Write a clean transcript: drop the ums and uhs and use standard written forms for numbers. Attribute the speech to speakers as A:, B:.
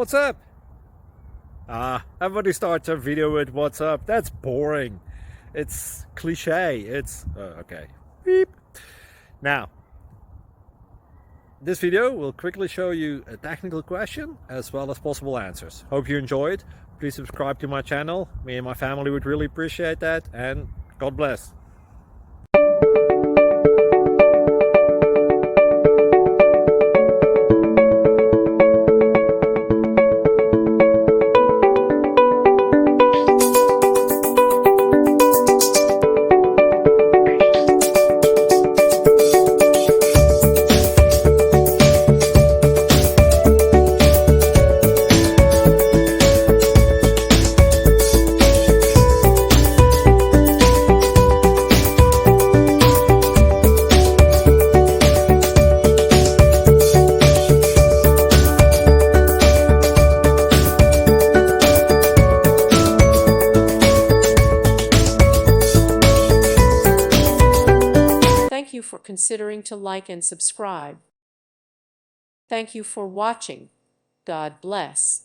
A: What's up? Everybody starts a video with what's up. That's boring. It's cliche. It's okay. Beep. Now, this video will quickly show you a technical question as well as possible answers. Hope you enjoyed. Please subscribe to my channel. Me and my family would really appreciate that, and God bless.
B: Thank you for considering to like and subscribe. Thank you for watching. God bless.